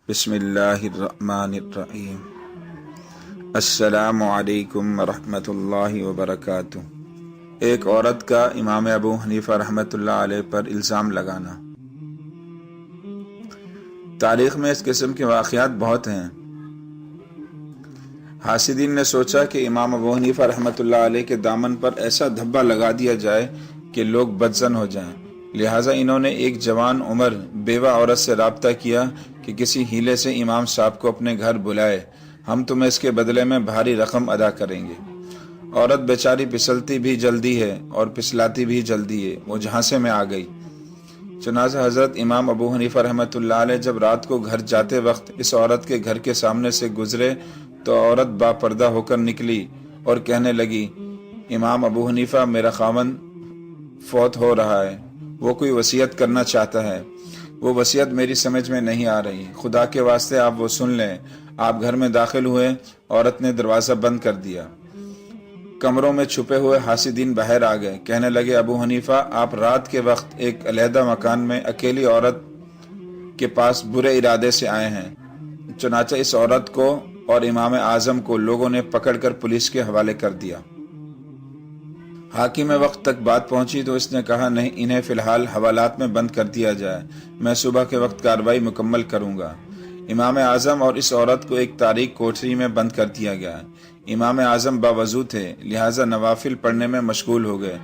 بسم اللہ الرحمن الرحیم۔ السلام علیکم ورحمۃ اللہ وبرکاتہ۔ ایک عورت کا امام ابو حنیفہ رحمۃ اللہ علیہ پر الزام لگانا۔ تاریخ میں اس قسم کے واقعات بہت ہیں۔ حاسدین نے سوچا کہ امام ابو حنیفہ رحمۃ اللہ علیہ کے دامن پر ایسا دھبا لگا دیا جائے کہ لوگ بدظن ہو جائیں، لہٰذا انہوں نے ایک جوان عمر بیوہ عورت سے رابطہ کیا کہ کسی ہیلے سے امام صاحب کو اپنے گھر بلائے، ہم تمہیں اس کے بدلے میں بھاری رقم ادا کریں گے۔ عورت بیچاری پھسلتی بھی جلدی ہے اور پھسلاتی بھی جلدی ہے، وہ جھانسے میں آ گئی۔ چنانچہ حضرت امام ابو حنیفہ رحمۃ اللہ علیہ جب رات کو گھر جاتے وقت اس عورت کے گھر کے سامنے سے گزرے تو عورت با پردہ ہو کر نکلی اور کہنے لگی، امام ابو حنیفہ، میرا خاوند فوت ہو رہا ہے، وہ کوئی وصیت کرنا چاہتا ہے، وہ وصیت میری سمجھ میں نہیں آ رہی، خدا کے واسطے آپ وہ سن لیں۔ آپ گھر میں داخل ہوئے، عورت نے دروازہ بند کر دیا۔ کمروں میں چھپے ہوئے حاسدین باہر آ گئے، کہنے لگے، ابو حنیفہ، آپ رات کے وقت ایک علیحدہ مکان میں اکیلی عورت کے پاس برے ارادے سے آئے ہیں۔ چنانچہ اس عورت کو اور امام اعظم کو لوگوں نے پکڑ کر پولیس کے حوالے کر دیا۔ حاکم وقت تک بات پہنچی تو اس نے کہا، نہیں، انہیں فی الحال حوالات میں بند کر دیا جائے، میں صبح کے وقت کارروائی مکمل کروں گا۔ امام اعظم اور اس عورت کو ایک تاریک کوٹری میں بند کر دیا گیا۔ امام اعظم باوضو تھے، لہٰذا نوافل پڑھنے میں مشغول ہو گئے۔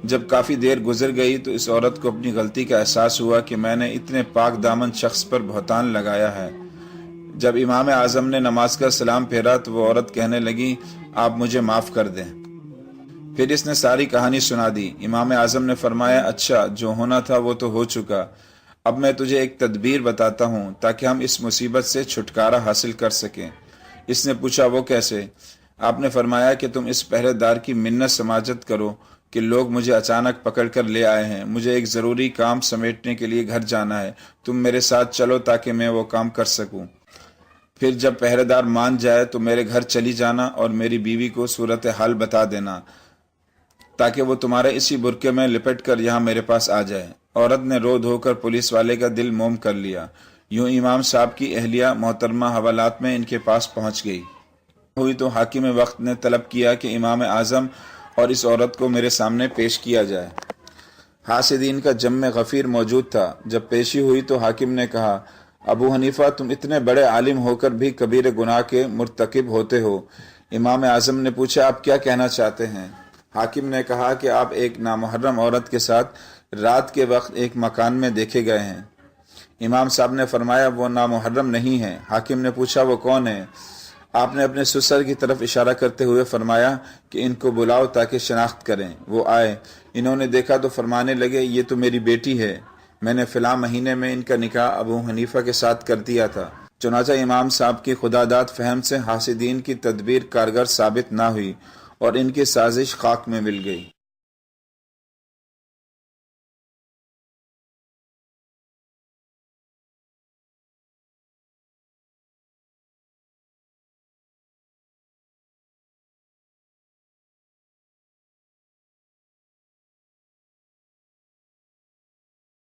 جب کافی دیر گزر گئی تو اس عورت کو اپنی غلطی کا احساس ہوا کہ میں نے اتنے پاک دامن شخص پر بہتان لگایا ہے۔ جب امام اعظم نے نماز کا سلام پھیرا تو وہ عورت کہنے لگی، آپ مجھے معاف کر دیں۔ پھر اس نے ساری کہانی سنا دی۔ امام اعظم نے فرمایا، اچھا، جو ہونا تھا وہ تو ہو چکا، اب میں تجھے ایک تدبیر بتاتا ہوں تاکہ ہم اس مصیبت سے چھٹکارا حاصل کر سکیں۔ اس نے پوچھا، وہ کیسے؟ آپ نے فرمایا کہ تم اس پہرے دار کی منت سماجت کرو کہ لوگ مجھے اچانک پکڑ کر لے آئے ہیں، مجھے ایک ضروری کام سمیٹنے کے لیے گھر جانا ہے، تم میرے ساتھ چلو تاکہ میں وہ کام کر سکوں۔ پھر جب پہرے دار مان جائے تو میرے گھر چلی جانا اور میری بیوی کو صورتحال بتا دینا تاکہ وہ تمہارے اسی برقعے میں لپٹ کر یہاں میرے پاس آ جائے۔ عورت نے رو دھو کر پولیس والے کا دل موم کر لیا۔ یوں امام صاحب کی اہلیہ محترمہ حوالات میں ان کے پاس پہنچ گئی ہوئی تو حاکم وقت نے طلب کیا کہ امام اعظم اور اس عورت کو میرے سامنے پیش کیا جائے۔ حاسدین کا جم غفیر موجود تھا۔ جب پیشی ہوئی تو حاکم نے کہا، ابو حنیفہ، تم اتنے بڑے عالم ہو کر بھی کبیر گناہ کے مرتکب ہوتے ہو۔ امام اعظم نے پوچھا، آپ کیا کہنا چاہتے ہیں؟ حاکم نے کہا کہ آپ ایک نامحرم عورت کے ساتھ رات کے وقت ایک مکان میں دیکھے گئے ہیں۔ امام صاحب نے فرمایا، وہ نامحرم نہیں ہے۔ حاکم نے پوچھا، وہ کون ہے؟ آپ نے اپنے سسر کی طرف اشارہ کرتے ہوئے فرمایا کہ ان کو بلاؤ تاکہ شناخت کریں۔ وہ آئے، انہوں نے دیکھا تو فرمانے لگے، یہ تو میری بیٹی ہے، میں نے فلاں مہینے میں ان کا نکاح ابو حنیفہ کے ساتھ کر دیا تھا۔ چنانچہ امام صاحب کی خداداد فہم سے حاسدین کی تدبیر کارگر ثابت نہ ہوئی اور ان کی سازش خاک میں مل گئی۔